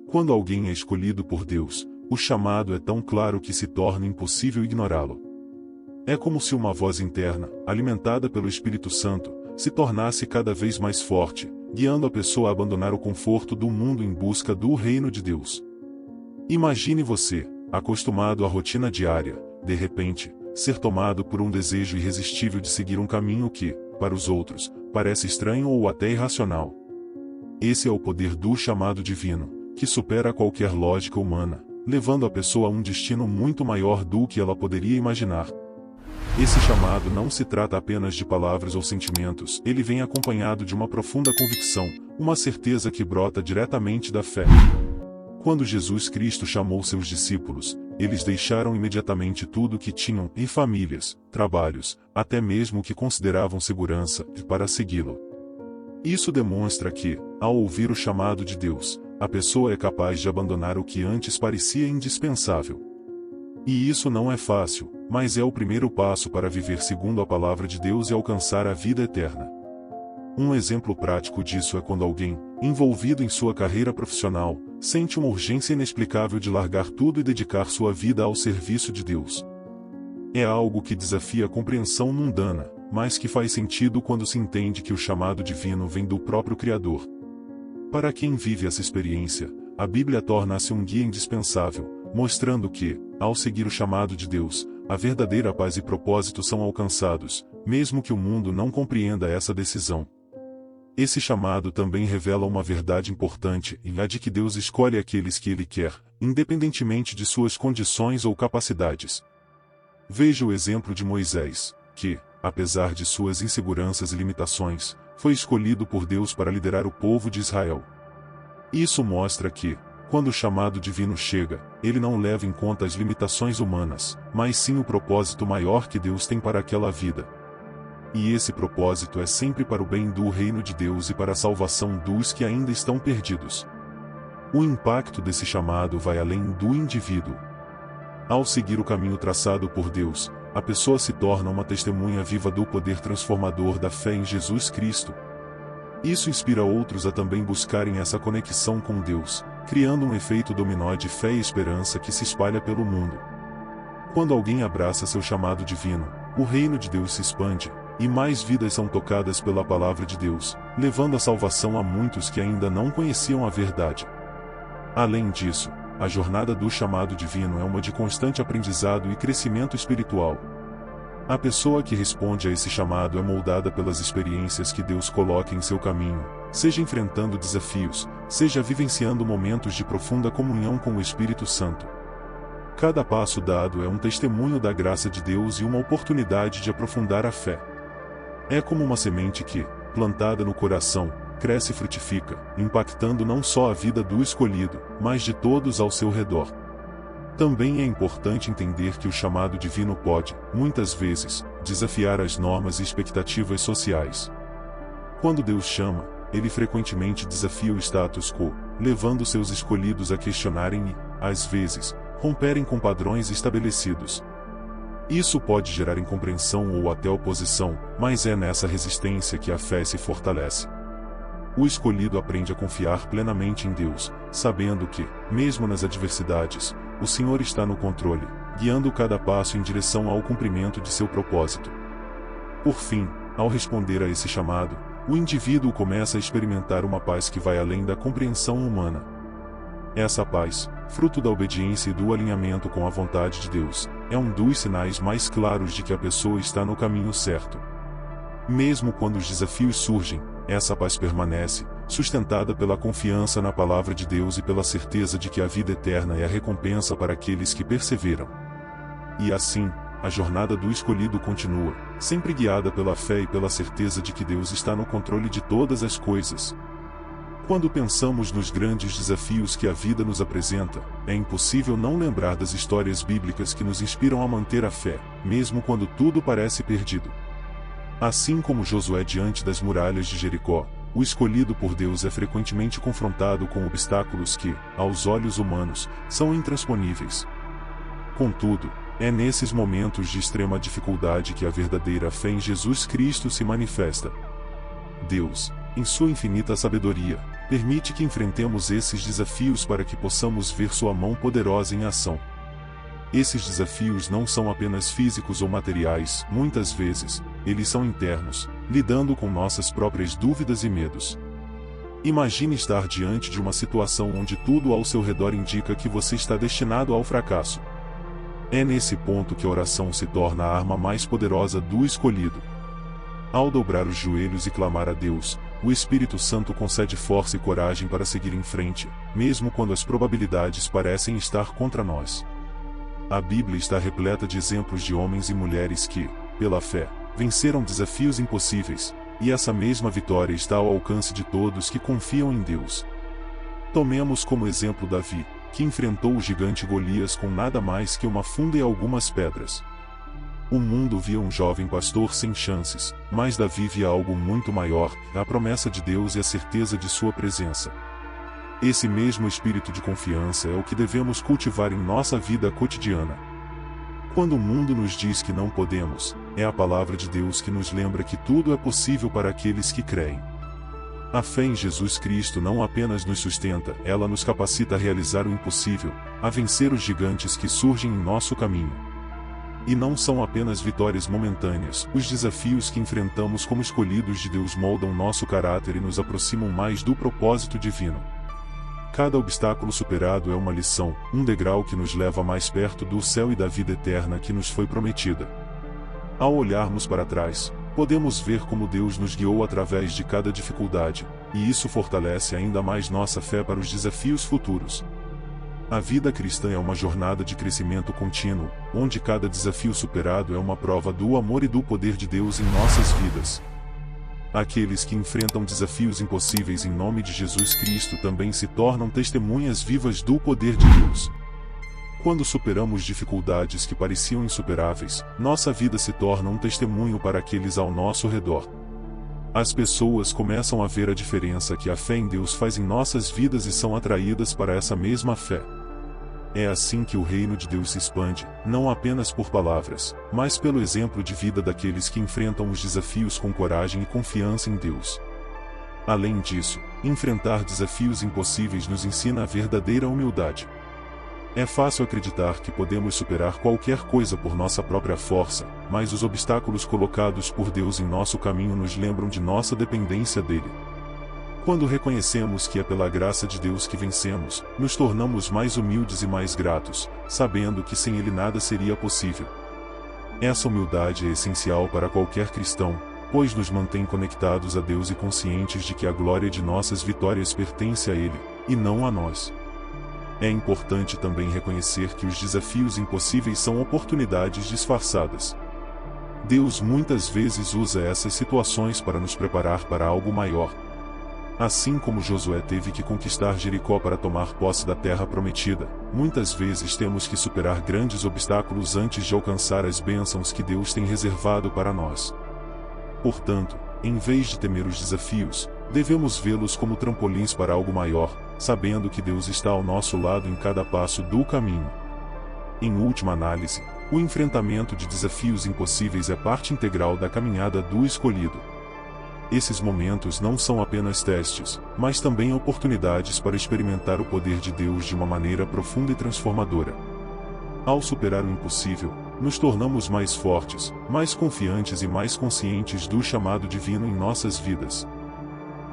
Quando alguém é escolhido por Deus, o chamado é tão claro que se torna impossível ignorá-lo. É como se uma voz interna, alimentada pelo Espírito Santo, se tornasse cada vez mais forte, guiando a pessoa a abandonar o conforto do mundo em busca do reino de Deus. Imagine você, acostumado à rotina diária, de repente, ser tomado por um desejo irresistível de seguir um caminho que, para os outros, parece estranho ou até irracional. Esse é o poder do chamado divino, que supera qualquer lógica humana, levando a pessoa a um destino muito maior do que ela poderia imaginar. Esse chamado não se trata apenas de palavras ou sentimentos, ele vem acompanhado de uma profunda convicção, uma certeza que brota diretamente da fé. Quando Jesus Cristo chamou seus discípulos, eles deixaram imediatamente tudo o que tinham, e famílias, trabalhos, até mesmo o que consideravam segurança, para segui-lo. Isso demonstra que, ao ouvir o chamado de Deus, a pessoa é capaz de abandonar o que antes parecia indispensável. E isso não é fácil, mas é o primeiro passo para viver segundo a palavra de Deus e alcançar a vida eterna. Um exemplo prático disso é quando alguém, envolvido em sua carreira profissional, sente uma urgência inexplicável de largar tudo e dedicar sua vida ao serviço de Deus. É algo que desafia a compreensão mundana, mas que faz sentido quando se entende que o chamado divino vem do próprio Criador. Para quem vive essa experiência, a Bíblia torna-se um guia indispensável, mostrando que, ao seguir o chamado de Deus, a verdadeira paz e propósito são alcançados, mesmo que o mundo não compreenda essa decisão. Esse chamado também revela uma verdade importante, a de que Deus escolhe aqueles que Ele quer, independentemente de suas condições ou capacidades. Veja o exemplo de Moisés, que, apesar de suas inseguranças e limitações, foi escolhido por Deus para liderar o povo de Israel. Isso mostra que, quando o chamado divino chega, ele não leva em conta as limitações humanas, mas sim o propósito maior que Deus tem para aquela vida. E esse propósito é sempre para o bem do reino de Deus e para a salvação dos que ainda estão perdidos. O impacto desse chamado vai além do indivíduo. Ao seguir o caminho traçado por Deus, a pessoa se torna uma testemunha viva do poder transformador da fé em Jesus Cristo. Isso inspira outros a também buscarem essa conexão com Deus, criando um efeito dominó de fé e esperança que se espalha pelo mundo. Quando alguém abraça seu chamado divino, o reino de Deus se expande, e mais vidas são tocadas pela palavra de Deus, levando a salvação a muitos que ainda não conheciam a verdade. Além disso, a jornada do chamado divino é uma de constante aprendizado e crescimento espiritual. A pessoa que responde a esse chamado é moldada pelas experiências que Deus coloca em seu caminho, seja enfrentando desafios, seja vivenciando momentos de profunda comunhão com o Espírito Santo. Cada passo dado é um testemunho da graça de Deus e uma oportunidade de aprofundar a fé. É como uma semente que, plantada no coração, cresce e frutifica, impactando não só a vida do escolhido, mas de todos ao seu redor. Também é importante entender que o chamado divino pode, muitas vezes, desafiar as normas e expectativas sociais. Quando Deus chama, Ele frequentemente desafia o status quo, levando seus escolhidos a questionarem e, às vezes, romperem com padrões estabelecidos. Isso pode gerar incompreensão ou até oposição, mas é nessa resistência que a fé se fortalece. O escolhido aprende a confiar plenamente em Deus, sabendo que, mesmo nas adversidades, o Senhor está no controle, guiando cada passo em direção ao cumprimento de seu propósito. Por fim, ao responder a esse chamado, o indivíduo começa a experimentar uma paz que vai além da compreensão humana. Essa paz, fruto da obediência e do alinhamento com a vontade de Deus, é um dos sinais mais claros de que a pessoa está no caminho certo. Mesmo quando os desafios surgem, essa paz permanece, sustentada pela confiança na palavra de Deus e pela certeza de que a vida eterna é a recompensa para aqueles que perseveram. E assim, a jornada do escolhido continua, sempre guiada pela fé e pela certeza de que Deus está no controle de todas as coisas. Quando pensamos nos grandes desafios que a vida nos apresenta, é impossível não lembrar das histórias bíblicas que nos inspiram a manter a fé, mesmo quando tudo parece perdido. Assim como Josué diante das muralhas de Jericó, o escolhido por Deus é frequentemente confrontado com obstáculos que, aos olhos humanos, são intransponíveis. Contudo, é nesses momentos de extrema dificuldade que a verdadeira fé em Jesus Cristo se manifesta. Deus, em sua infinita sabedoria, permite que enfrentemos esses desafios para que possamos ver sua mão poderosa em ação. Esses desafios não são apenas físicos ou materiais, muitas vezes, eles são internos, lidando com nossas próprias dúvidas e medos. Imagine estar diante de uma situação onde tudo ao seu redor indica que você está destinado ao fracasso. É nesse ponto que a oração se torna a arma mais poderosa do escolhido. Ao dobrar os joelhos e clamar a Deus, o Espírito Santo concede força e coragem para seguir em frente, mesmo quando as probabilidades parecem estar contra nós. A Bíblia está repleta de exemplos de homens e mulheres que, pela fé, venceram desafios impossíveis, e essa mesma vitória está ao alcance de todos que confiam em Deus. Tomemos como exemplo Davi, que enfrentou o gigante Golias com nada mais que uma funda e algumas pedras. O mundo via um jovem pastor sem chances, mas Davi via algo muito maior, a promessa de Deus e a certeza de sua presença. Esse mesmo espírito de confiança é o que devemos cultivar em nossa vida cotidiana. Quando o mundo nos diz que não podemos, é a palavra de Deus que nos lembra que tudo é possível para aqueles que creem. A fé em Jesus Cristo não apenas nos sustenta, ela nos capacita a realizar o impossível, a vencer os gigantes que surgem em nosso caminho. E não são apenas vitórias momentâneas, os desafios que enfrentamos como escolhidos de Deus moldam nosso caráter e nos aproximam mais do propósito divino. Cada obstáculo superado é uma lição, um degrau que nos leva mais perto do céu e da vida eterna que nos foi prometida. Ao olharmos para trás, podemos ver como Deus nos guiou através de cada dificuldade, e isso fortalece ainda mais nossa fé para os desafios futuros. A vida cristã é uma jornada de crescimento contínuo, onde cada desafio superado é uma prova do amor e do poder de Deus em nossas vidas. Aqueles que enfrentam desafios impossíveis em nome de Jesus Cristo também se tornam testemunhas vivas do poder de Deus. Quando superamos dificuldades que pareciam insuperáveis, nossa vida se torna um testemunho para aqueles ao nosso redor. As pessoas começam a ver a diferença que a fé em Deus faz em nossas vidas e são atraídas para essa mesma fé. É assim que o reino de Deus se expande, não apenas por palavras, mas pelo exemplo de vida daqueles que enfrentam os desafios com coragem e confiança em Deus. Além disso, enfrentar desafios impossíveis nos ensina a verdadeira humildade. É fácil acreditar que podemos superar qualquer coisa por nossa própria força, mas os obstáculos colocados por Deus em nosso caminho nos lembram de nossa dependência dele. Quando reconhecemos que é pela graça de Deus que vencemos, nos tornamos mais humildes e mais gratos, sabendo que sem ele nada seria possível. Essa humildade é essencial para qualquer cristão, pois nos mantém conectados a Deus e conscientes de que a glória de nossas vitórias pertence a ele, e não a nós. É importante também reconhecer que os desafios impossíveis são oportunidades disfarçadas. Deus muitas vezes usa essas situações para nos preparar para algo maior. Assim como Josué teve que conquistar Jericó para tomar posse da terra prometida, muitas vezes temos que superar grandes obstáculos antes de alcançar as bênçãos que Deus tem reservado para nós. Portanto, em vez de temer os desafios, devemos vê-los como trampolins para algo maior, sabendo que Deus está ao nosso lado em cada passo do caminho. Em última análise, o enfrentamento de desafios impossíveis é parte integral da caminhada do escolhido. Esses momentos não são apenas testes, mas também oportunidades para experimentar o poder de Deus de uma maneira profunda e transformadora. Ao superar o impossível, nos tornamos mais fortes, mais confiantes e mais conscientes do chamado divino em nossas vidas.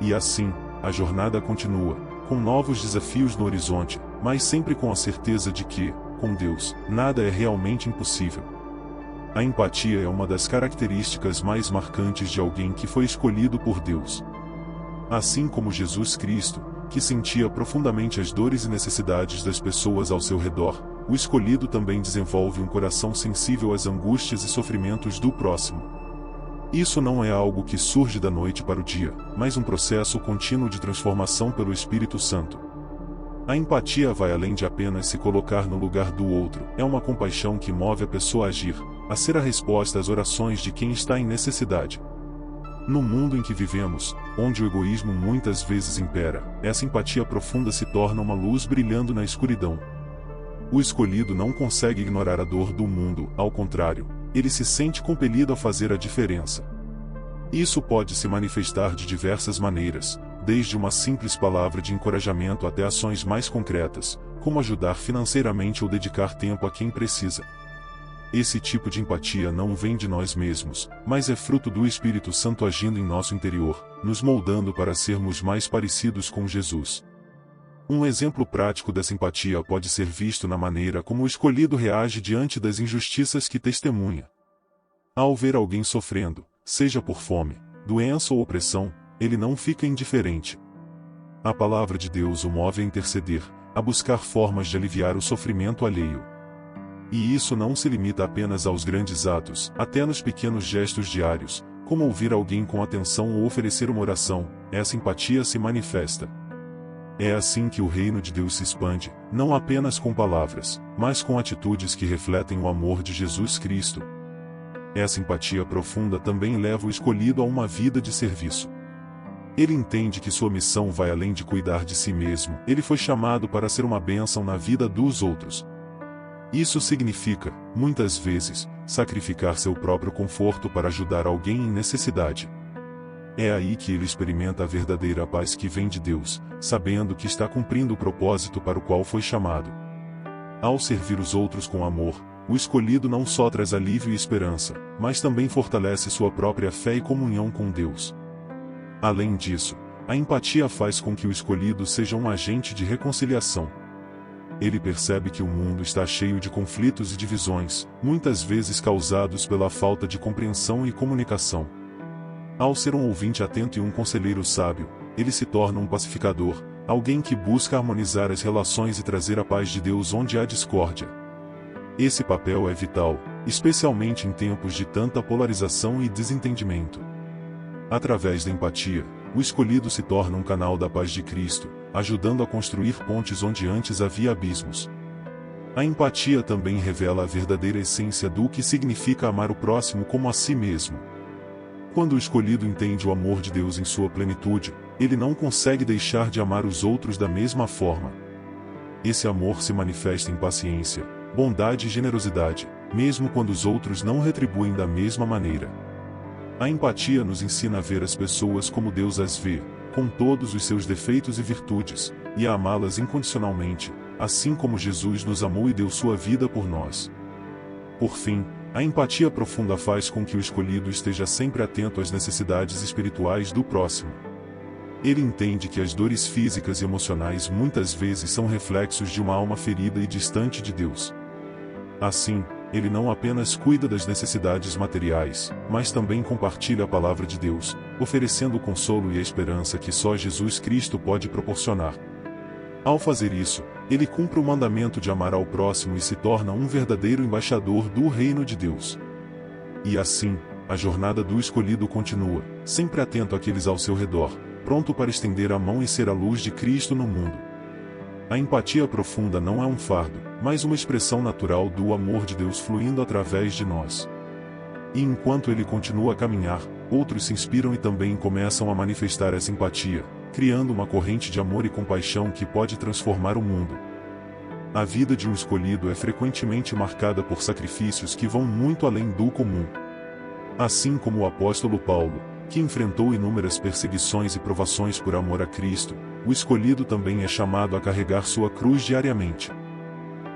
E assim, a jornada continua, com novos desafios no horizonte, mas sempre com a certeza de que, com Deus, nada é realmente impossível. A empatia é uma das características mais marcantes de alguém que foi escolhido por Deus. Assim como Jesus Cristo, que sentia profundamente as dores e necessidades das pessoas ao seu redor, o escolhido também desenvolve um coração sensível às angústias e sofrimentos do próximo. Isso não é algo que surge da noite para o dia, mas um processo contínuo de transformação pelo Espírito Santo. A empatia vai além de apenas se colocar no lugar do outro, é uma compaixão que move a pessoa a agir, a ser a resposta às orações de quem está em necessidade. No mundo em que vivemos, onde o egoísmo muitas vezes impera, essa empatia profunda se torna uma luz brilhando na escuridão. O escolhido não consegue ignorar a dor do mundo, ao contrário, ele se sente compelido a fazer a diferença. Isso pode se manifestar de diversas maneiras, desde uma simples palavra de encorajamento até ações mais concretas, como ajudar financeiramente ou dedicar tempo a quem precisa. Esse tipo de empatia não vem de nós mesmos, mas é fruto do Espírito Santo agindo em nosso interior, nos moldando para sermos mais parecidos com Jesus. Um exemplo prático dessa empatia pode ser visto na maneira como o escolhido reage diante das injustiças que testemunha. Ao ver alguém sofrendo, seja por fome, doença ou opressão, ele não fica indiferente. A palavra de Deus o move a interceder, a buscar formas de aliviar o sofrimento alheio. E isso não se limita apenas aos grandes atos, até nos pequenos gestos diários, como ouvir alguém com atenção ou oferecer uma oração, essa empatia se manifesta. É assim que o reino de Deus se expande, não apenas com palavras, mas com atitudes que refletem o amor de Jesus Cristo. Essa empatia profunda também leva o escolhido a uma vida de serviço. Ele entende que sua missão vai além de cuidar de si mesmo, ele foi chamado para ser uma bênção na vida dos outros. Isso significa, muitas vezes, sacrificar seu próprio conforto para ajudar alguém em necessidade. É aí que ele experimenta a verdadeira paz que vem de Deus, sabendo que está cumprindo o propósito para o qual foi chamado. Ao servir os outros com amor, o escolhido não só traz alívio e esperança, mas também fortalece sua própria fé e comunhão com Deus. Além disso, a empatia faz com que o escolhido seja um agente de reconciliação. Ele percebe que o mundo está cheio de conflitos e divisões, muitas vezes causados pela falta de compreensão e comunicação. Ao ser um ouvinte atento e um conselheiro sábio, ele se torna um pacificador, alguém que busca harmonizar as relações e trazer a paz de Deus onde há discórdia. Esse papel é vital, especialmente em tempos de tanta polarização e desentendimento. Através da empatia, o escolhido se torna um canal da paz de Cristo, ajudando a construir pontes onde antes havia abismos. A empatia também revela a verdadeira essência do que significa amar o próximo como a si mesmo. Quando o escolhido entende o amor de Deus em sua plenitude, ele não consegue deixar de amar os outros da mesma forma. Esse amor se manifesta em paciência, bondade e generosidade, mesmo quando os outros não retribuem da mesma maneira. A empatia nos ensina a ver as pessoas como Deus as vê, com todos os seus defeitos e virtudes, e a amá-las incondicionalmente, assim como Jesus nos amou e deu sua vida por nós. Por fim, a empatia profunda faz com que o escolhido esteja sempre atento às necessidades espirituais do próximo. Ele entende que as dores físicas e emocionais muitas vezes são reflexos de uma alma ferida e distante de Deus. Assim, ele não apenas cuida das necessidades materiais, mas também compartilha a palavra de Deus, oferecendo o consolo e a esperança que só Jesus Cristo pode proporcionar. Ao fazer isso, ele cumpre o mandamento de amar ao próximo e se torna um verdadeiro embaixador do reino de Deus. E assim, a jornada do escolhido continua, sempre atento àqueles ao seu redor, pronto para estender a mão e ser a luz de Cristo no mundo. A empatia profunda não é um fardo, mas uma expressão natural do amor de Deus fluindo através de nós. E enquanto ele continua a caminhar, outros se inspiram e também começam a manifestar essa empatia, criando uma corrente de amor e compaixão que pode transformar o mundo. A vida de um escolhido é frequentemente marcada por sacrifícios que vão muito além do comum. Assim como o apóstolo Paulo, que enfrentou inúmeras perseguições e provações por amor a Cristo, o escolhido também é chamado a carregar sua cruz diariamente.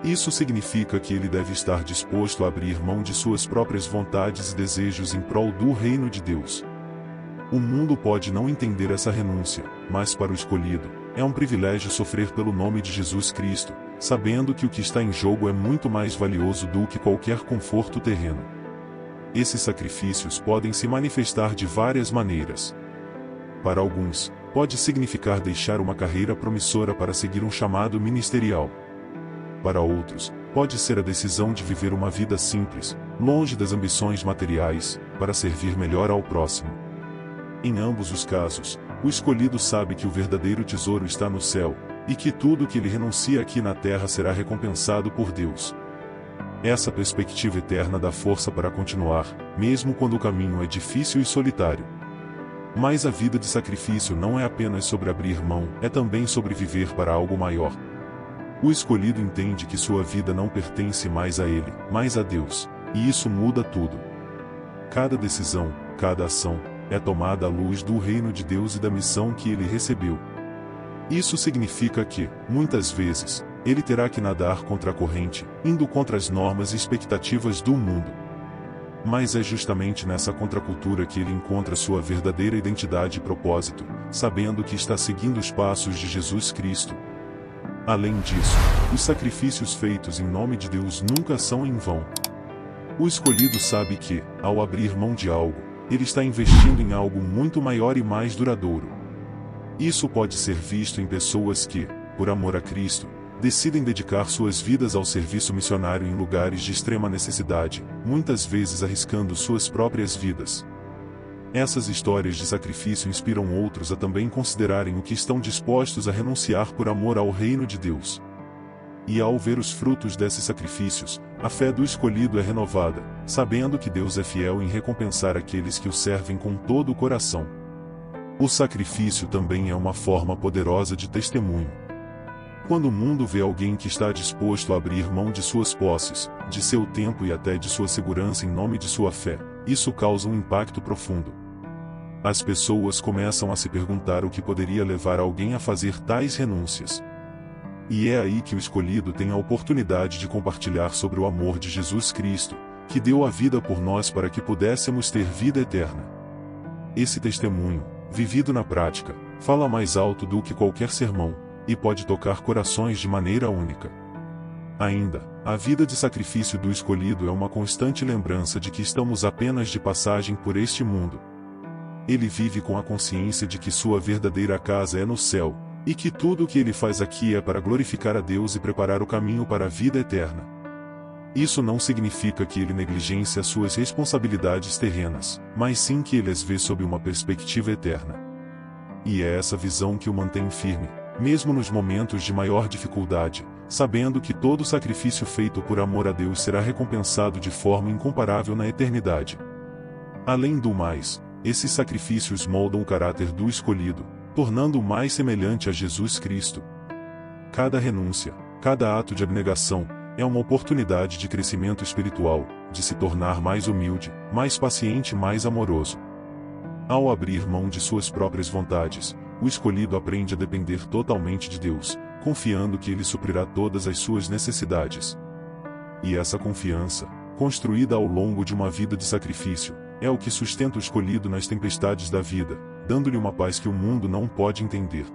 Isso significa que ele deve estar disposto a abrir mão de suas próprias vontades e desejos em prol do reino de Deus. O mundo pode não entender essa renúncia, mas para o escolhido, é um privilégio sofrer pelo nome de Jesus Cristo, sabendo que o que está em jogo é muito mais valioso do que qualquer conforto terreno. Esses sacrifícios podem se manifestar de várias maneiras. Para alguns, pode significar deixar uma carreira promissora para seguir um chamado ministerial. Para outros, pode ser a decisão de viver uma vida simples, longe das ambições materiais, para servir melhor ao próximo. Em ambos os casos, o escolhido sabe que o verdadeiro tesouro está no céu, e que tudo que ele renuncia aqui na terra será recompensado por Deus. Essa perspectiva eterna dá força para continuar, mesmo quando o caminho é difícil e solitário. Mas a vida de sacrifício não é apenas sobre abrir mão, é também sobre viver para algo maior. O escolhido entende que sua vida não pertence mais a ele, mas a Deus, e isso muda tudo. Cada decisão, cada ação, é tomada a luz do reino de Deus e da missão que ele recebeu. Isso significa que, muitas vezes, ele terá que nadar contra a corrente, indo contra as normas e expectativas do mundo. Mas é justamente nessa contracultura que ele encontra sua verdadeira identidade e propósito, sabendo que está seguindo os passos de Jesus Cristo. Além disso, os sacrifícios feitos em nome de Deus nunca são em vão. O escolhido sabe que, ao abrir mão de algo, ele está investindo em algo muito maior e mais duradouro. Isso pode ser visto em pessoas que, por amor a Cristo, decidem dedicar suas vidas ao serviço missionário em lugares de extrema necessidade, muitas vezes arriscando suas próprias vidas. Essas histórias de sacrifício inspiram outros a também considerarem o que estão dispostos a renunciar por amor ao reino de Deus. E ao ver os frutos desses sacrifícios, a fé do escolhido é renovada, sabendo que Deus é fiel em recompensar aqueles que o servem com todo o coração. O sacrifício também é uma forma poderosa de testemunho. Quando o mundo vê alguém que está disposto a abrir mão de suas posses, de seu tempo e até de sua segurança em nome de sua fé, isso causa um impacto profundo. As pessoas começam a se perguntar o que poderia levar alguém a fazer tais renúncias. E é aí que o escolhido tem a oportunidade de compartilhar sobre o amor de Jesus Cristo, que deu a vida por nós para que pudéssemos ter vida eterna. Esse testemunho, vivido na prática, fala mais alto do que qualquer sermão, e pode tocar corações de maneira única. Ainda, a vida de sacrifício do escolhido é uma constante lembrança de que estamos apenas de passagem por este mundo. Ele vive com a consciência de que sua verdadeira casa é no céu, e que tudo o que ele faz aqui é para glorificar a Deus e preparar o caminho para a vida eterna. Isso não significa que ele negligencia suas responsabilidades terrenas, mas sim que ele as vê sob uma perspectiva eterna. E é essa visão que o mantém firme, mesmo nos momentos de maior dificuldade, sabendo que todo sacrifício feito por amor a Deus será recompensado de forma incomparável na eternidade. Além do mais, esses sacrifícios moldam o caráter do escolhido, tornando-o mais semelhante a Jesus Cristo. Cada renúncia, cada ato de abnegação, é uma oportunidade de crescimento espiritual, de se tornar mais humilde, mais paciente e mais amoroso. Ao abrir mão de suas próprias vontades, o escolhido aprende a depender totalmente de Deus, confiando que Ele suprirá todas as suas necessidades. E essa confiança, construída ao longo de uma vida de sacrifício, é o que sustenta o escolhido nas tempestades da vida, dando-lhe uma paz que o mundo não pode entender.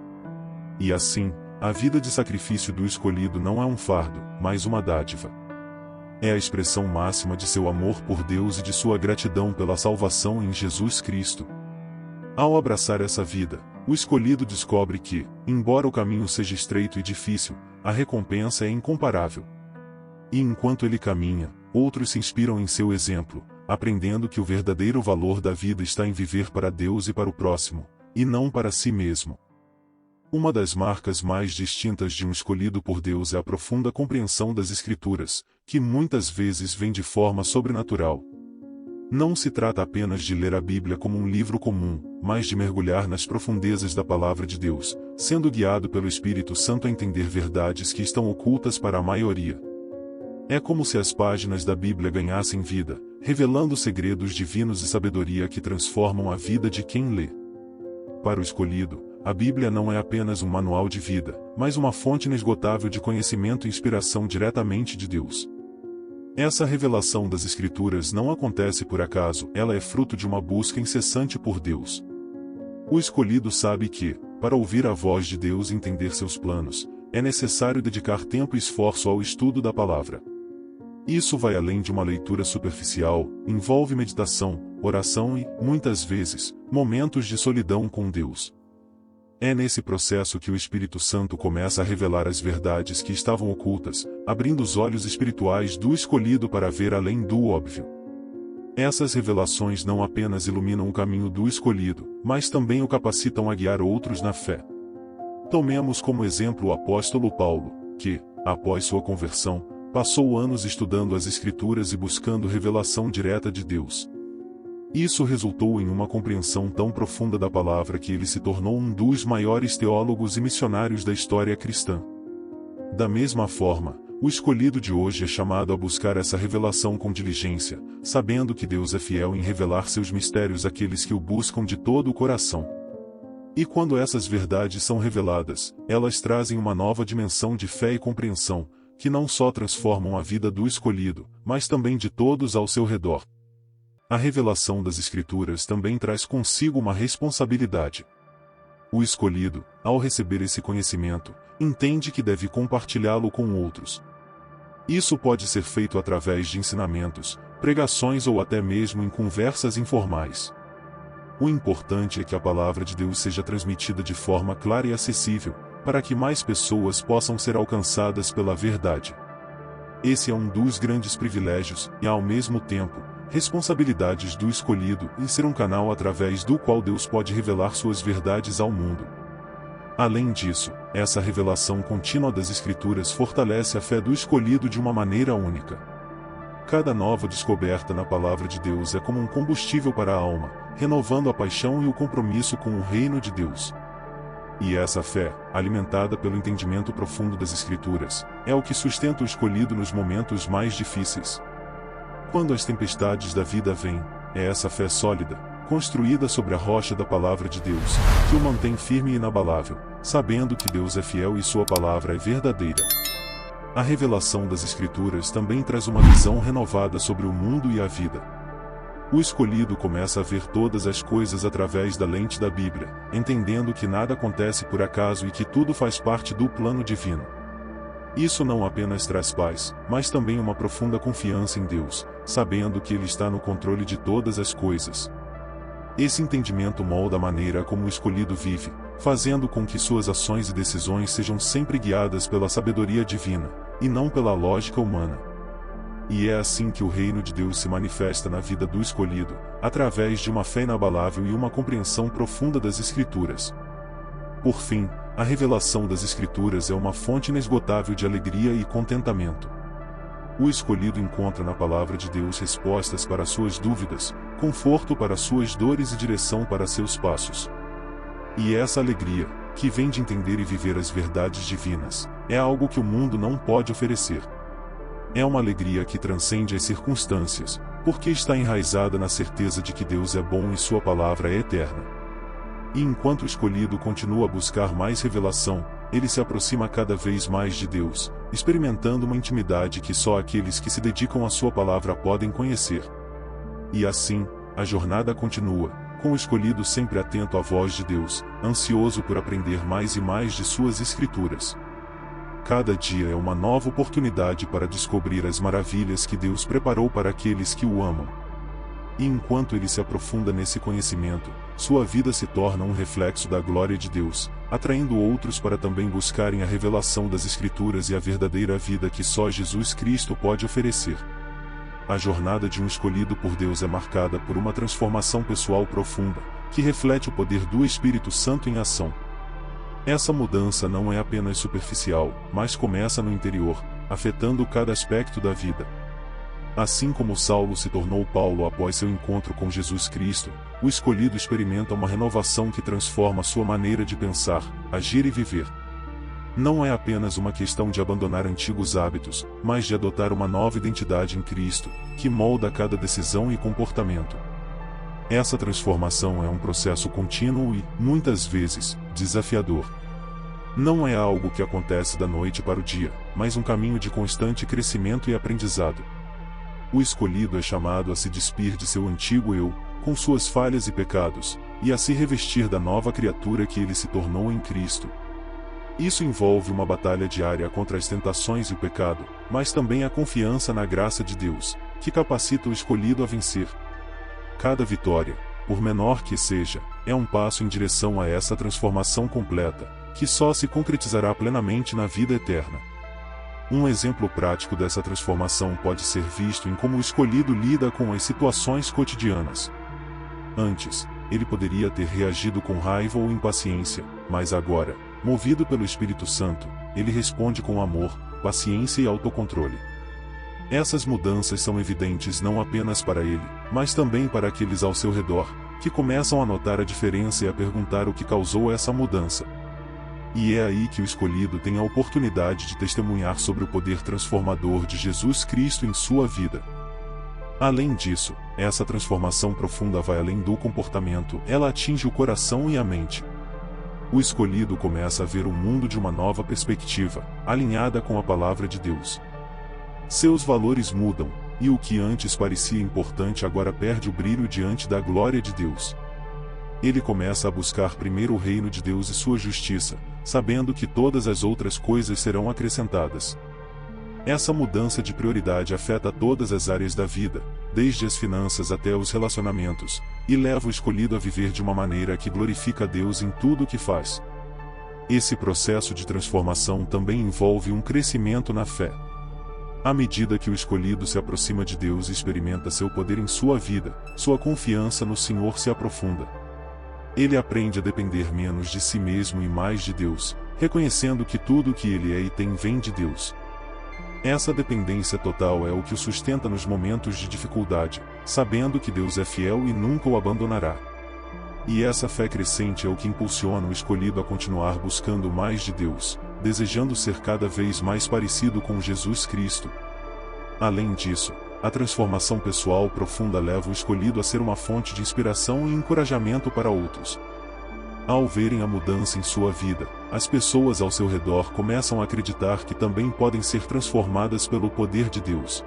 E assim, a vida de sacrifício do escolhido não é um fardo, mas uma dádiva. É a expressão máxima de seu amor por Deus e de sua gratidão pela salvação em Jesus Cristo. Ao abraçar essa vida, o escolhido descobre que, embora o caminho seja estreito e difícil, a recompensa é incomparável. E enquanto ele caminha, outros se inspiram em seu exemplo, aprendendo que o verdadeiro valor da vida está em viver para Deus e para o próximo, e não para si mesmo. Uma das marcas mais distintas de um escolhido por Deus é a profunda compreensão das Escrituras, que muitas vezes vem de forma sobrenatural. Não se trata apenas de ler a Bíblia como um livro comum, mas de mergulhar nas profundezas da Palavra de Deus, sendo guiado pelo Espírito Santo a entender verdades que estão ocultas para a maioria. É como se as páginas da Bíblia ganhassem vida, revelando segredos divinos e sabedoria que transformam a vida de quem lê. Para o escolhido, a Bíblia não é apenas um manual de vida, mas uma fonte inesgotável de conhecimento e inspiração diretamente de Deus. Essa revelação das Escrituras não acontece por acaso, ela é fruto de uma busca incessante por Deus. O escolhido sabe que, para ouvir a voz de Deus e entender seus planos, é necessário dedicar tempo e esforço ao estudo da palavra. Isso vai além de uma leitura superficial, envolve meditação, oração e, muitas vezes, momentos de solidão com Deus. É nesse processo que o Espírito Santo começa a revelar as verdades que estavam ocultas, abrindo os olhos espirituais do escolhido para ver além do óbvio. Essas revelações não apenas iluminam o caminho do escolhido, mas também o capacitam a guiar outros na fé. Tomemos como exemplo o apóstolo Paulo, que, após sua conversão, passou anos estudando as Escrituras e buscando revelação direta de Deus. Isso resultou em uma compreensão tão profunda da palavra que ele se tornou um dos maiores teólogos e missionários da história cristã. Da mesma forma, O escolhido de hoje é chamado a buscar essa revelação com diligência, sabendo que Deus é fiel em revelar seus mistérios àqueles que o buscam de todo o coração. E quando essas verdades são reveladas, elas trazem uma nova dimensão de fé e compreensão, que não só transformam a vida do escolhido, mas também de todos ao seu redor. A revelação das Escrituras também traz consigo uma responsabilidade. O escolhido, ao receber esse conhecimento, entende que deve compartilhá-lo com outros. Isso pode ser feito através de ensinamentos, pregações ou até mesmo em conversas informais. O importante é que a palavra de Deus seja transmitida de forma clara e acessível, para que mais pessoas possam ser alcançadas pela verdade. Esse é um dos grandes privilégios, e ao mesmo tempo, responsabilidades do escolhido em ser um canal através do qual Deus pode revelar suas verdades ao mundo. Além disso, essa revelação contínua das Escrituras fortalece a fé do escolhido de uma maneira única. Cada nova descoberta na palavra de Deus é como um combustível para a alma, renovando a paixão e o compromisso com o reino de Deus. E essa fé, alimentada pelo entendimento profundo das Escrituras, é o que sustenta o escolhido nos momentos mais difíceis. Quando as tempestades da vida vêm, é essa fé sólida, construída sobre a rocha da palavra de Deus, que o mantém firme e inabalável, sabendo que Deus é fiel e sua palavra é verdadeira. A revelação das Escrituras também traz uma visão renovada sobre o mundo e a vida. O escolhido começa a ver todas as coisas através da lente da Bíblia, entendendo que nada acontece por acaso e que tudo faz parte do plano divino. Isso não apenas traz paz, mas também uma profunda confiança em Deus, sabendo que Ele está no controle de todas as coisas. Esse entendimento molda a maneira como o escolhido vive, fazendo com que suas ações e decisões sejam sempre guiadas pela sabedoria divina, e não pela lógica humana. E é assim que o reino de Deus se manifesta na vida do escolhido, através de uma fé inabalável e uma compreensão profunda das Escrituras. Por fim, a revelação das Escrituras é uma fonte inesgotável de alegria e contentamento. O escolhido encontra na palavra de Deus respostas para suas dúvidas, conforto para suas dores e direção para seus passos. E essa alegria, que vem de entender e viver as verdades divinas, é algo que o mundo não pode oferecer. É uma alegria que transcende as circunstâncias, porque está enraizada na certeza de que Deus é bom e sua palavra é eterna. E enquanto o escolhido continua a buscar mais revelação, ele se aproxima cada vez mais de Deus, experimentando uma intimidade que só aqueles que se dedicam à sua palavra podem conhecer. E assim, a jornada continua, com o escolhido sempre atento à voz de Deus, ansioso por aprender mais e mais de suas Escrituras. Cada dia é uma nova oportunidade para descobrir as maravilhas que Deus preparou para aqueles que o amam. E enquanto ele se aprofunda nesse conhecimento, sua vida se torna um reflexo da glória de Deus, atraindo outros para também buscarem a revelação das Escrituras e a verdadeira vida que só Jesus Cristo pode oferecer. A jornada de um escolhido por Deus é marcada por uma transformação pessoal profunda, que reflete o poder do Espírito Santo em ação. Essa mudança não é apenas superficial, mas começa no interior, afetando cada aspecto da vida. Assim como Saulo se tornou Paulo após seu encontro com Jesus Cristo, o escolhido experimenta uma renovação que transforma sua maneira de pensar, agir e viver. Não é apenas uma questão de abandonar antigos hábitos, mas de adotar uma nova identidade em Cristo, que molda cada decisão e comportamento. Essa transformação é um processo contínuo e, muitas vezes, desafiador. Não é algo que acontece da noite para o dia, mas um caminho de constante crescimento e aprendizado. O escolhido é chamado a se despir de seu antigo eu, com suas falhas e pecados, e a se revestir da nova criatura que ele se tornou em Cristo. Isso envolve uma batalha diária contra as tentações e o pecado, mas também a confiança na graça de Deus, que capacita o escolhido a vencer. Cada vitória, por menor que seja, é um passo em direção a essa transformação completa, que só se concretizará plenamente na vida eterna. Um exemplo prático dessa transformação pode ser visto em como o escolhido lida com as situações cotidianas. Antes, ele poderia ter reagido com raiva ou impaciência, mas agora, movido pelo Espírito Santo, ele responde com amor, paciência e autocontrole. Essas mudanças são evidentes não apenas para ele, mas também para aqueles ao seu redor, que começam a notar a diferença e a perguntar o que causou essa mudança. E é aí que o escolhido tem a oportunidade de testemunhar sobre o poder transformador de Jesus Cristo em sua vida. Além disso, essa transformação profunda vai além do comportamento, ela atinge o coração e a mente. O escolhido começa a ver o mundo de uma nova perspectiva, alinhada com a palavra de Deus. Seus valores mudam, e o que antes parecia importante agora perde o brilho diante da glória de Deus. Ele começa a buscar primeiro o reino de Deus e sua justiça, sabendo que todas as outras coisas serão acrescentadas. Essa mudança de prioridade afeta todas as áreas da vida, desde as finanças até os relacionamentos, e leva o escolhido a viver de uma maneira que glorifica a Deus em tudo o que faz. Esse processo de transformação também envolve um crescimento na fé. À medida que o escolhido se aproxima de Deus e experimenta seu poder em sua vida, sua confiança no Senhor se aprofunda. Ele aprende a depender menos de si mesmo e mais de Deus, reconhecendo que tudo o que ele é e tem vem de Deus. Essa dependência total é o que o sustenta nos momentos de dificuldade, sabendo que Deus é fiel e nunca o abandonará. E essa fé crescente é o que impulsiona o escolhido a continuar buscando mais de Deus, desejando ser cada vez mais parecido com Jesus Cristo. Além disso, a transformação pessoal profunda leva o escolhido a ser uma fonte de inspiração e encorajamento para outros. Ao verem a mudança em sua vida, as pessoas ao seu redor começam a acreditar que também podem ser transformadas pelo poder de Deus.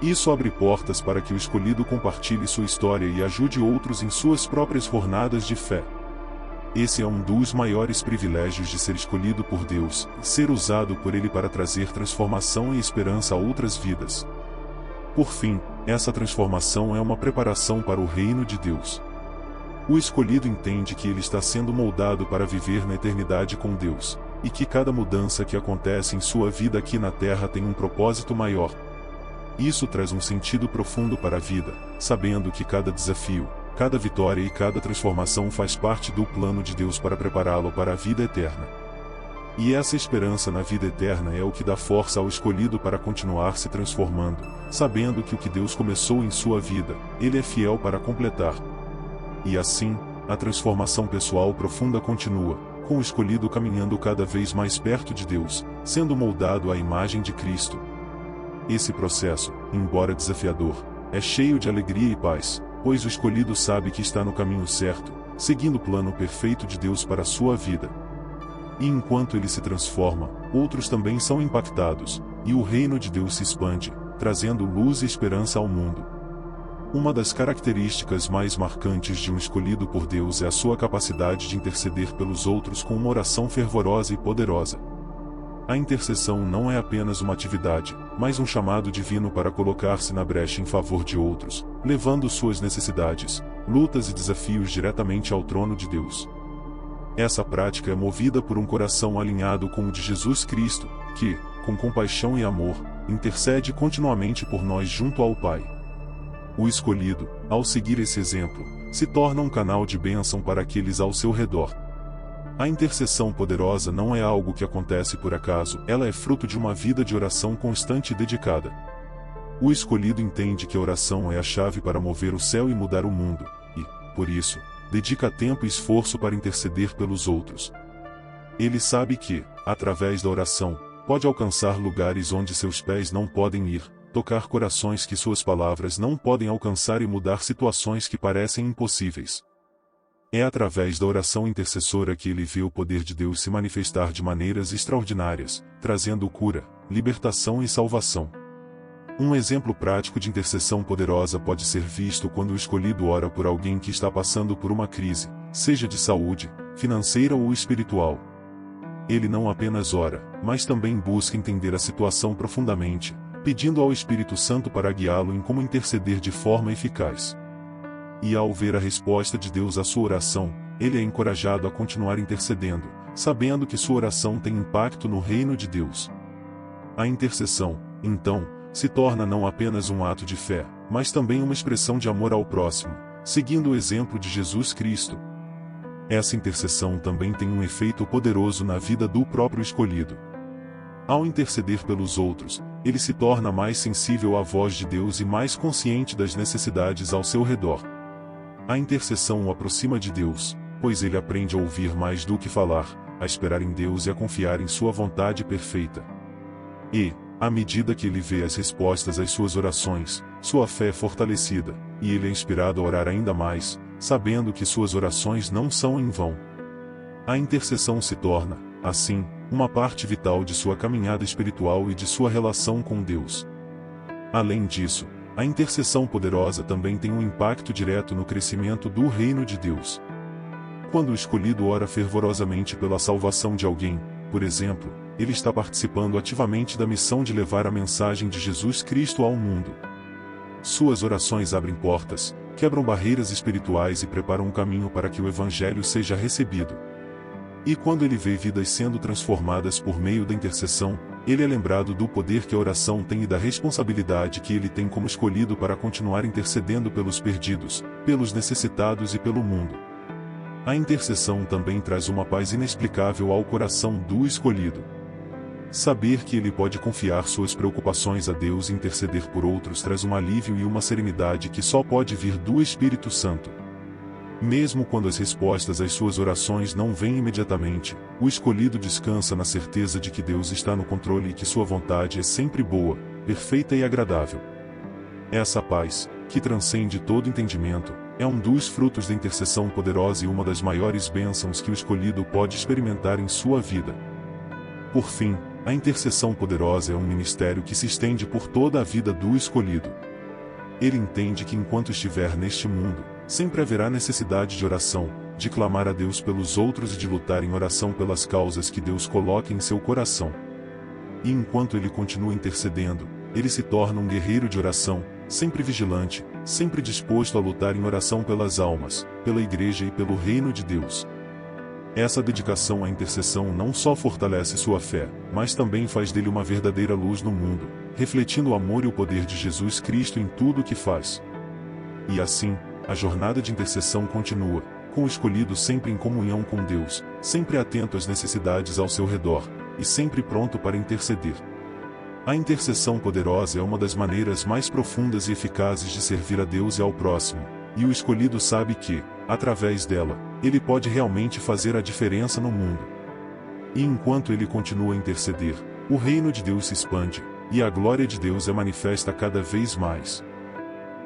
Isso abre portas para que o escolhido compartilhe sua história e ajude outros em suas próprias jornadas de fé. Esse é um dos maiores privilégios de ser escolhido por Deus, ser usado por Ele para trazer transformação e esperança a outras vidas. Por fim, essa transformação é uma preparação para o reino de Deus. O escolhido entende que ele está sendo moldado para viver na eternidade com Deus, e que cada mudança que acontece em sua vida aqui na terra tem um propósito maior. Isso traz um sentido profundo para a vida, sabendo que cada desafio, cada vitória e cada transformação faz parte do plano de Deus para prepará-lo para a vida eterna. E essa esperança na vida eterna é o que dá força ao escolhido para continuar se transformando, sabendo que o que Deus começou em sua vida, Ele é fiel para completar. E assim, a transformação pessoal profunda continua, com o escolhido caminhando cada vez mais perto de Deus, sendo moldado à imagem de Cristo. Esse processo, embora desafiador, é cheio de alegria e paz, pois o escolhido sabe que está no caminho certo, seguindo o plano perfeito de Deus para a sua vida. E enquanto ele se transforma, outros também são impactados, e o reino de Deus se expande, trazendo luz e esperança ao mundo. Uma das características mais marcantes de um escolhido por Deus é a sua capacidade de interceder pelos outros com uma oração fervorosa e poderosa. A intercessão não é apenas uma atividade, mas um chamado divino para colocar-se na brecha em favor de outros, levando suas necessidades, lutas e desafios diretamente ao trono de Deus. Essa prática é movida por um coração alinhado com o de Jesus Cristo, que, com compaixão e amor, intercede continuamente por nós junto ao Pai. O escolhido, ao seguir esse exemplo, se torna um canal de bênção para aqueles ao seu redor. A intercessão poderosa não é algo que acontece por acaso, ela é fruto de uma vida de oração constante e dedicada. O escolhido entende que a oração é a chave para mover o céu e mudar o mundo, e, por isso, dedica tempo e esforço para interceder pelos outros. Ele sabe que, através da oração, pode alcançar lugares onde seus pés não podem ir, tocar corações que suas palavras não podem alcançar e mudar situações que parecem impossíveis. É através da oração intercessora que ele vê o poder de Deus se manifestar de maneiras extraordinárias, trazendo cura, libertação e salvação. Um exemplo prático de intercessão poderosa pode ser visto quando o escolhido ora por alguém que está passando por uma crise, seja de saúde, financeira ou espiritual. Ele não apenas ora, mas também busca entender a situação profundamente, pedindo ao Espírito Santo para guiá-lo em como interceder de forma eficaz. E ao ver a resposta de Deus à sua oração, ele é encorajado a continuar intercedendo, sabendo que sua oração tem impacto no reino de Deus. A intercessão, então, se torna não apenas um ato de fé, mas também uma expressão de amor ao próximo, seguindo o exemplo de Jesus Cristo. Essa intercessão também tem um efeito poderoso na vida do próprio escolhido. Ao interceder pelos outros, ele se torna mais sensível à voz de Deus e mais consciente das necessidades ao seu redor. A intercessão o aproxima de Deus, pois ele aprende a ouvir mais do que falar, a esperar em Deus e a confiar em sua vontade perfeita. E, à medida que ele vê as respostas às suas orações, sua fé é fortalecida, e ele é inspirado a orar ainda mais, sabendo que suas orações não são em vão. A intercessão se torna, assim, uma parte vital de sua caminhada espiritual e de sua relação com Deus. Além disso, a intercessão poderosa também tem um impacto direto no crescimento do reino de Deus. Quando o escolhido ora fervorosamente pela salvação de alguém, por exemplo, ele está participando ativamente da missão de levar a mensagem de Jesus Cristo ao mundo. Suas orações abrem portas, quebram barreiras espirituais e preparam um caminho para que o Evangelho seja recebido. E quando ele vê vidas sendo transformadas por meio da intercessão, ele é lembrado do poder que a oração tem e da responsabilidade que ele tem como escolhido para continuar intercedendo pelos perdidos, pelos necessitados e pelo mundo. A intercessão também traz uma paz inexplicável ao coração do escolhido. Saber que ele pode confiar suas preocupações a Deus e interceder por outros traz um alívio e uma serenidade que só pode vir do Espírito Santo. Mesmo quando as respostas às suas orações não vêm imediatamente, o escolhido descansa na certeza de que Deus está no controle e que sua vontade é sempre boa, perfeita e agradável. Essa paz, que transcende todo entendimento, é um dos frutos da intercessão poderosa e uma das maiores bênçãos que o escolhido pode experimentar em sua vida. Por fim, a intercessão poderosa é um ministério que se estende por toda a vida do escolhido. Ele entende que enquanto estiver neste mundo, sempre haverá necessidade de oração, de clamar a Deus pelos outros e de lutar em oração pelas causas que Deus coloca em seu coração. E enquanto ele continua intercedendo, ele se torna um guerreiro de oração, sempre vigilante, sempre disposto a lutar em oração pelas almas, pela igreja e pelo reino de Deus. Essa dedicação à intercessão não só fortalece sua fé, mas também faz dele uma verdadeira luz no mundo, refletindo o amor e o poder de Jesus Cristo em tudo o que faz. E assim, a jornada de intercessão continua, com o escolhido sempre em comunhão com Deus, sempre atento às necessidades ao seu redor, e sempre pronto para interceder. A intercessão poderosa é uma das maneiras mais profundas e eficazes de servir a Deus e ao próximo, e o escolhido sabe que, através dela, ele pode realmente fazer a diferença no mundo. E enquanto ele continua a interceder, o reino de Deus se expande, e a glória de Deus é manifesta cada vez mais.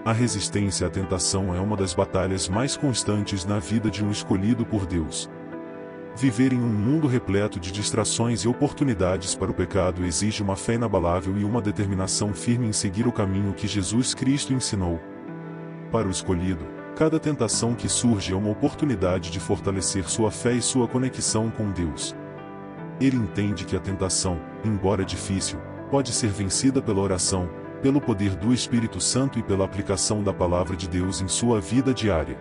A resistência à tentação é uma das batalhas mais constantes na vida de um escolhido por Deus. Viver em um mundo repleto de distrações e oportunidades para o pecado exige uma fé inabalável e uma determinação firme em seguir o caminho que Jesus Cristo ensinou. Para o escolhido, cada tentação que surge é uma oportunidade de fortalecer sua fé e sua conexão com Deus. Ele entende que a tentação, embora difícil, pode ser vencida pela oração, pelo poder do Espírito Santo e pela aplicação da Palavra de Deus em sua vida diária.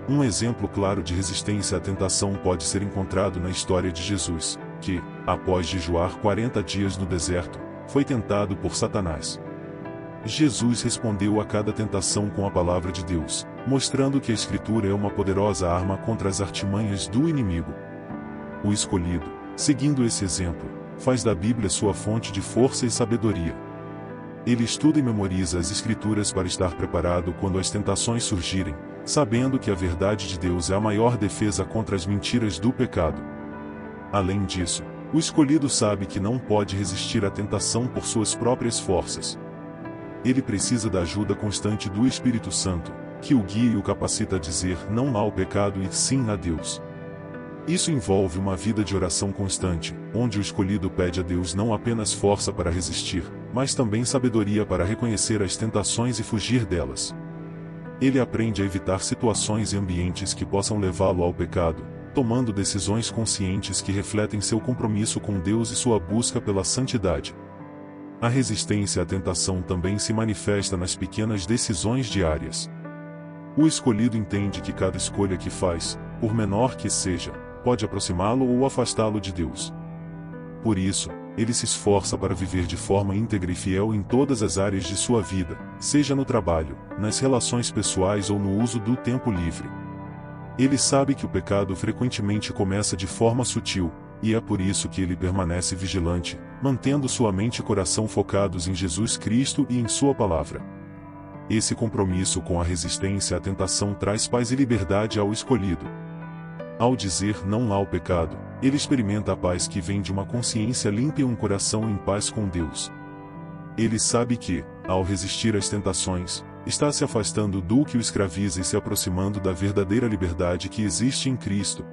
Um exemplo claro de resistência à tentação pode ser encontrado na história de Jesus, que, após jejuar 40 dias no deserto, foi tentado por Satanás. Jesus respondeu a cada tentação com a Palavra de Deus, mostrando que a Escritura é uma poderosa arma contra as artimanhas do inimigo. O escolhido, seguindo esse exemplo, faz da Bíblia sua fonte de força e sabedoria. Ele estuda e memoriza as Escrituras para estar preparado quando as tentações surgirem, sabendo que a verdade de Deus é a maior defesa contra as mentiras do pecado. Além disso, o escolhido sabe que não pode resistir à tentação por suas próprias forças. Ele precisa da ajuda constante do Espírito Santo, que o guia e o capacita a dizer não ao pecado e sim a Deus. Isso envolve uma vida de oração constante, onde o escolhido pede a Deus não apenas força para resistir, mas também sabedoria para reconhecer as tentações e fugir delas. Ele aprende a evitar situações e ambientes que possam levá-lo ao pecado, tomando decisões conscientes que refletem seu compromisso com Deus e sua busca pela santidade. A resistência à tentação também se manifesta nas pequenas decisões diárias. O escolhido entende que cada escolha que faz, por menor que seja, pode aproximá-lo ou afastá-lo de Deus. Por isso, ele se esforça para viver de forma íntegra e fiel em todas as áreas de sua vida, seja no trabalho, nas relações pessoais ou no uso do tempo livre. Ele sabe que o pecado frequentemente começa de forma sutil, e é por isso que ele permanece vigilante, mantendo sua mente e coração focados em Jesus Cristo e em sua palavra. Esse compromisso com a resistência à tentação traz paz e liberdade ao escolhido. Ao dizer não ao pecado, ele experimenta a paz que vem de uma consciência limpa e um coração em paz com Deus. Ele sabe que, ao resistir às tentações, está se afastando do que o escraviza e se aproximando da verdadeira liberdade que existe em Cristo.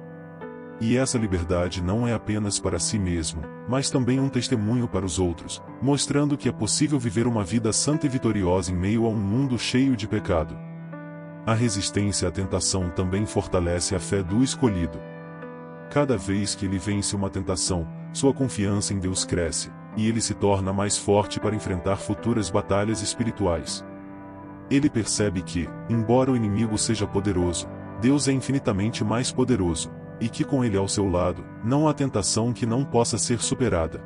E essa liberdade não é apenas para si mesmo, mas também um testemunho para os outros, mostrando que é possível viver uma vida santa e vitoriosa em meio a um mundo cheio de pecado. A resistência à tentação também fortalece a fé do escolhido. Cada vez que ele vence uma tentação, sua confiança em Deus cresce, e ele se torna mais forte para enfrentar futuras batalhas espirituais. Ele percebe que, embora o inimigo seja poderoso, Deus é infinitamente mais poderoso, e que com ele ao seu lado, não há tentação que não possa ser superada.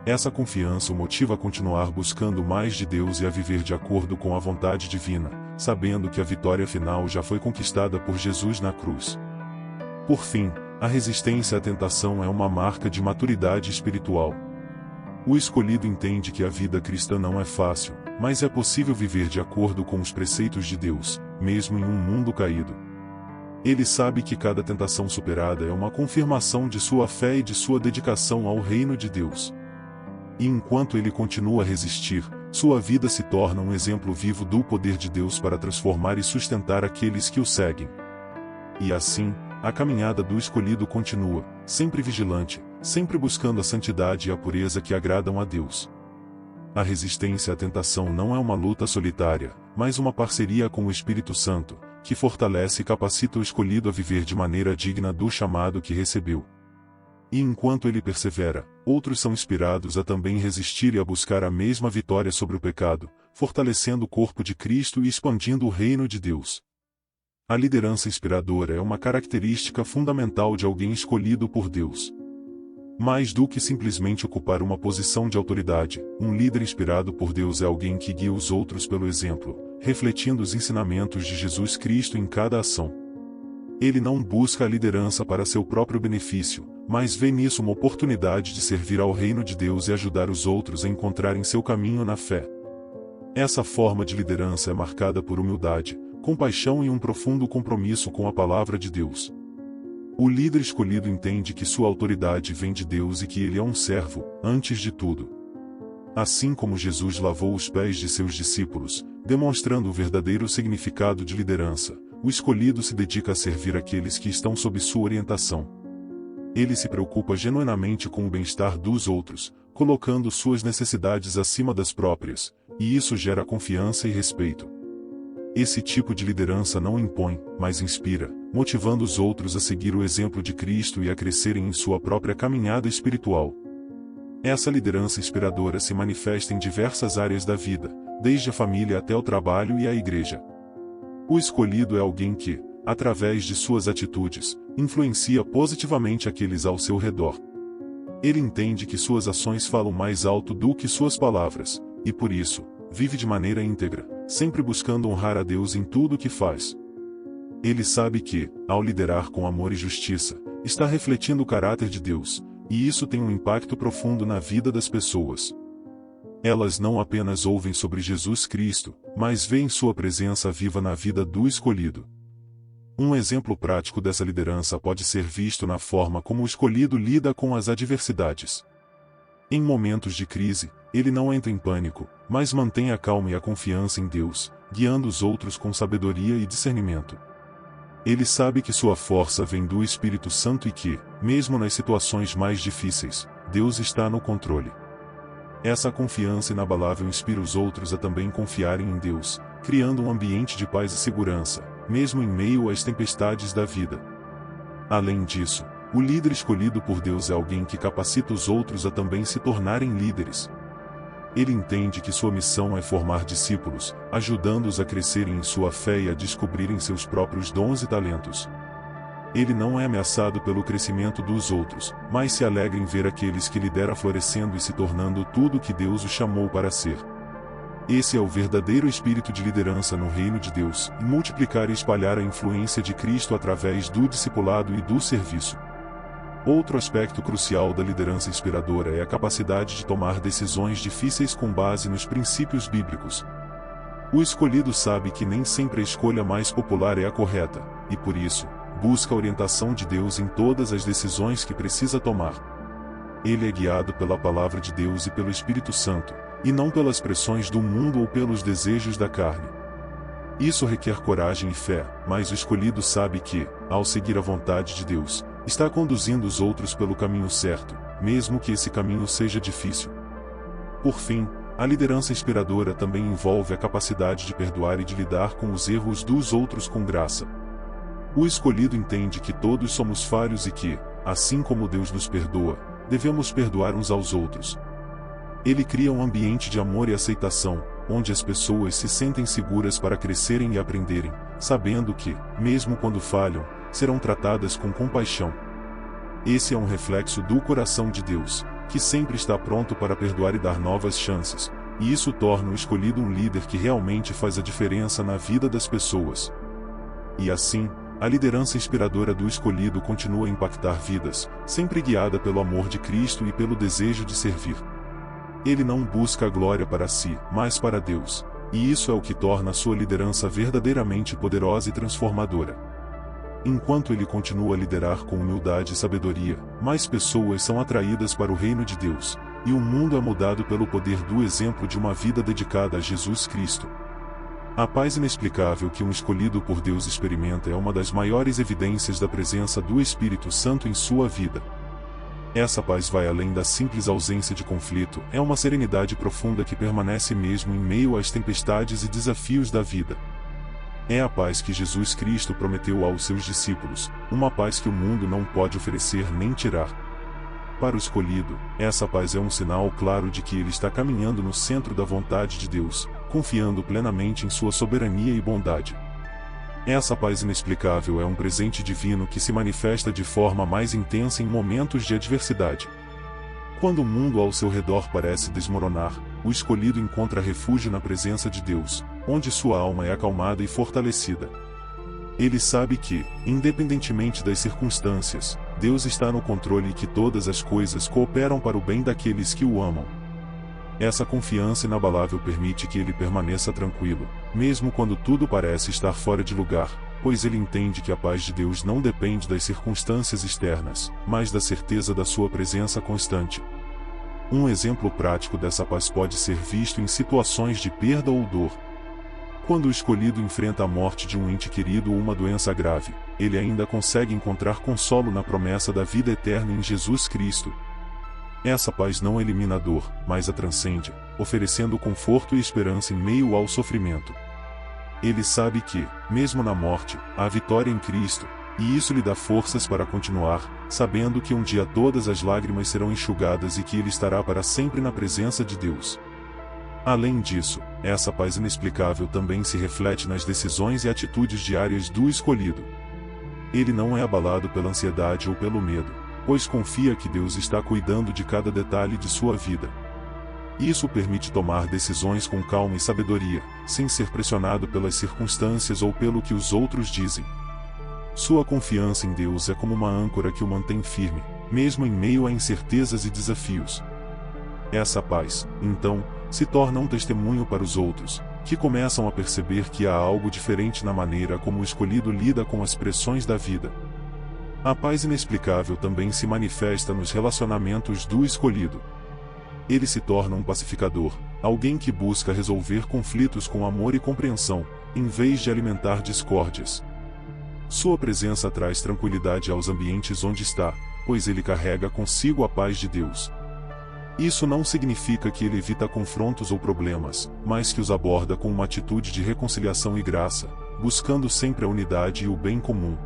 Essa confiança o motiva a continuar buscando mais de Deus e a viver de acordo com a vontade divina, sabendo que a vitória final já foi conquistada por Jesus na cruz. Por fim, a resistência à tentação é uma marca de maturidade espiritual. O escolhido entende que a vida cristã não é fácil, mas é possível viver de acordo com os preceitos de Deus, mesmo em um mundo caído. Ele sabe que cada tentação superada é uma confirmação de sua fé e de sua dedicação ao reino de Deus. E enquanto ele continua a resistir, sua vida se torna um exemplo vivo do poder de Deus para transformar e sustentar aqueles que o seguem. E assim, a caminhada do escolhido continua, sempre vigilante, sempre buscando a santidade e a pureza que agradam a Deus. A resistência à tentação não é uma luta solitária, mas uma parceria com o Espírito Santo, que fortalece e capacita o escolhido a viver de maneira digna do chamado que recebeu. E enquanto ele persevera, outros são inspirados a também resistir e a buscar a mesma vitória sobre o pecado, fortalecendo o corpo de Cristo e expandindo o reino de Deus. A liderança inspiradora é uma característica fundamental de alguém escolhido por Deus. Mais do que simplesmente ocupar uma posição de autoridade, um líder inspirado por Deus é alguém que guia os outros pelo exemplo, refletindo os ensinamentos de Jesus Cristo em cada ação. Ele não busca a liderança para seu próprio benefício, mas vê nisso uma oportunidade de servir ao reino de Deus e ajudar os outros a encontrarem seu caminho na fé. Essa forma de liderança é marcada por humildade, compaixão e um profundo compromisso com a palavra de Deus. O líder escolhido entende que sua autoridade vem de Deus e que ele é um servo, antes de tudo. Assim como Jesus lavou os pés de seus discípulos, demonstrando o verdadeiro significado de liderança, o escolhido se dedica a servir aqueles que estão sob sua orientação. Ele se preocupa genuinamente com o bem-estar dos outros, colocando suas necessidades acima das próprias, e isso gera confiança e respeito. Esse tipo de liderança não impõe, mas inspira, motivando os outros a seguir o exemplo de Cristo e a crescerem em sua própria caminhada espiritual. Essa liderança inspiradora se manifesta em diversas áreas da vida, desde a família até o trabalho e a igreja. O escolhido é alguém que, através de suas atitudes, influencia positivamente aqueles ao seu redor. Ele entende que suas ações falam mais alto do que suas palavras, e por isso, vive de maneira íntegra, sempre buscando honrar a Deus em tudo o que faz. Ele sabe que, ao liderar com amor e justiça, está refletindo o caráter de Deus, e isso tem um impacto profundo na vida das pessoas. Elas não apenas ouvem sobre Jesus Cristo, mas veem sua presença viva na vida do escolhido. Um exemplo prático dessa liderança pode ser visto na forma como o escolhido lida com as adversidades. Em momentos de crise, ele não entra em pânico, mas mantém a calma e a confiança em Deus, guiando os outros com sabedoria e discernimento. Ele sabe que sua força vem do Espírito Santo e que, mesmo nas situações mais difíceis, Deus está no controle. Essa confiança inabalável inspira os outros a também confiarem em Deus, criando um ambiente de paz e segurança, mesmo em meio às tempestades da vida. Além disso, o líder escolhido por Deus é alguém que capacita os outros a também se tornarem líderes. Ele entende que sua missão é formar discípulos, ajudando-os a crescerem em sua fé e a descobrirem seus próprios dons e talentos. Ele não é ameaçado pelo crescimento dos outros, mas se alegra em ver aqueles que lidera florescendo e se tornando tudo o que Deus o chamou para ser. Esse é o verdadeiro espírito de liderança no reino de Deus, e multiplicar e espalhar a influência de Cristo através do discipulado e do serviço. Outro aspecto crucial da liderança inspiradora é a capacidade de tomar decisões difíceis com base nos princípios bíblicos. O escolhido sabe que nem sempre a escolha mais popular é a correta, e por isso, busca a orientação de Deus em todas as decisões que precisa tomar. Ele é guiado pela palavra de Deus e pelo Espírito Santo, e não pelas pressões do mundo ou pelos desejos da carne. Isso requer coragem e fé, mas o escolhido sabe que, ao seguir a vontade de Deus, está conduzindo os outros pelo caminho certo, mesmo que esse caminho seja difícil. Por fim, a liderança inspiradora também envolve a capacidade de perdoar e de lidar com os erros dos outros com graça. O escolhido entende que todos somos falhos e que, assim como Deus nos perdoa, devemos perdoar uns aos outros. Ele cria um ambiente de amor e aceitação, onde as pessoas se sentem seguras para crescerem e aprenderem, sabendo que, mesmo quando falham, serão tratadas com compaixão. Esse é um reflexo do coração de Deus, que sempre está pronto para perdoar e dar novas chances, e isso torna o escolhido um líder que realmente faz a diferença na vida das pessoas. E assim, a liderança inspiradora do escolhido continua a impactar vidas, sempre guiada pelo amor de Cristo e pelo desejo de servir. Ele não busca a glória para si, mas para Deus, e isso é o que torna a sua liderança verdadeiramente poderosa e transformadora. Enquanto ele continua a liderar com humildade e sabedoria, mais pessoas são atraídas para o reino de Deus, e o mundo é mudado pelo poder do exemplo de uma vida dedicada a Jesus Cristo. A paz inexplicável que um escolhido por Deus experimenta é uma das maiores evidências da presença do Espírito Santo em sua vida. Essa paz vai além da simples ausência de conflito, é uma serenidade profunda que permanece mesmo em meio às tempestades e desafios da vida. É a paz que Jesus Cristo prometeu aos seus discípulos, uma paz que o mundo não pode oferecer nem tirar. Para o escolhido, essa paz é um sinal claro de que ele está caminhando no centro da vontade de Deus, confiando plenamente em sua soberania e bondade. Essa paz inexplicável é um presente divino que se manifesta de forma mais intensa em momentos de adversidade. Quando o mundo ao seu redor parece desmoronar, o escolhido encontra refúgio na presença de Deus, onde sua alma é acalmada e fortalecida. Ele sabe que, independentemente das circunstâncias, Deus está no controle e que todas as coisas cooperam para o bem daqueles que o amam. Essa confiança inabalável permite que ele permaneça tranquilo, mesmo quando tudo parece estar fora de lugar, pois ele entende que a paz de Deus não depende das circunstâncias externas, mas da certeza da sua presença constante. Um exemplo prático dessa paz pode ser visto em situações de perda ou dor. Quando o escolhido enfrenta a morte de um ente querido ou uma doença grave, ele ainda consegue encontrar consolo na promessa da vida eterna em Jesus Cristo. Essa paz não elimina a dor, mas a transcende, oferecendo conforto e esperança em meio ao sofrimento. Ele sabe que, mesmo na morte, há vitória em Cristo, e isso lhe dá forças para continuar, sabendo que um dia todas as lágrimas serão enxugadas e que ele estará para sempre na presença de Deus. Além disso, essa paz inexplicável também se reflete nas decisões e atitudes diárias do escolhido. Ele não é abalado pela ansiedade ou pelo medo, pois confia que Deus está cuidando de cada detalhe de sua vida. Isso permite tomar decisões com calma e sabedoria, sem ser pressionado pelas circunstâncias ou pelo que os outros dizem. Sua confiança em Deus é como uma âncora que o mantém firme, mesmo em meio a incertezas e desafios. Essa paz, então, se torna um testemunho para os outros, que começam a perceber que há algo diferente na maneira como o escolhido lida com as pressões da vida. A paz inexplicável também se manifesta nos relacionamentos do escolhido. Ele se torna um pacificador, alguém que busca resolver conflitos com amor e compreensão, em vez de alimentar discórdias. Sua presença traz tranquilidade aos ambientes onde está, pois ele carrega consigo a paz de Deus. Isso não significa que ele evita confrontos ou problemas, mas que os aborda com uma atitude de reconciliação e graça, buscando sempre a unidade e o bem comum.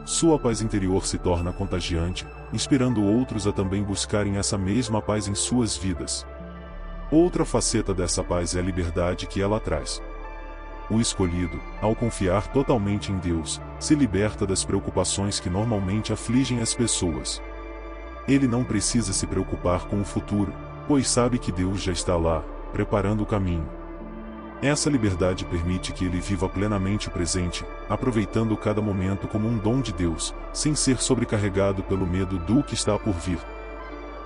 Sua paz interior se torna contagiante, inspirando outros a também buscarem essa mesma paz em suas vidas. Outra faceta dessa paz é a liberdade que ela traz. O escolhido, ao confiar totalmente em Deus, se liberta das preocupações que normalmente afligem as pessoas. Ele não precisa se preocupar com o futuro, pois sabe que Deus já está lá, preparando o caminho. Essa liberdade permite que ele viva plenamente o presente, aproveitando cada momento como um dom de Deus, sem ser sobrecarregado pelo medo do que está por vir.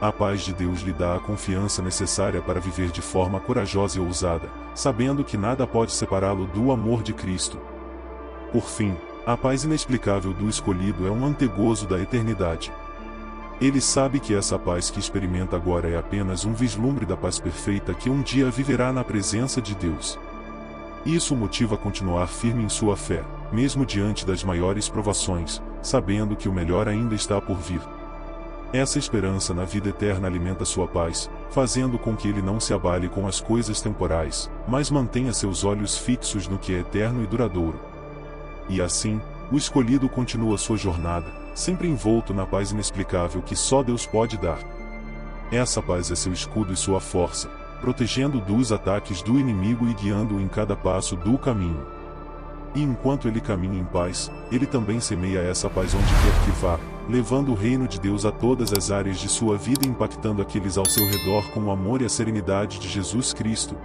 A paz de Deus lhe dá a confiança necessária para viver de forma corajosa e ousada, sabendo que nada pode separá-lo do amor de Cristo. Por fim, A paz inexplicável do escolhido é um antegozo da eternidade. Ele sabe que essa paz que experimenta agora é apenas um vislumbre da paz perfeita que um dia viverá na presença de Deus. Isso o motiva a continuar firme em sua fé, mesmo diante das maiores provações, sabendo que o melhor ainda está por vir. Essa esperança na vida eterna alimenta sua paz, fazendo com que ele não se abale com as coisas temporais, mas mantenha seus olhos fixos no que é eterno e duradouro. E assim, o escolhido continua sua jornada, sempre envolto na paz inexplicável que só Deus pode dar. Essa paz é seu escudo e sua força, protegendo-o dos ataques do inimigo e guiando-o em cada passo do caminho. E enquanto ele caminha em paz, ele também semeia essa paz onde quer que vá, levando o reino de Deus a todas as áreas de sua vida e impactando aqueles ao seu redor com o amor e a serenidade de Jesus Cristo.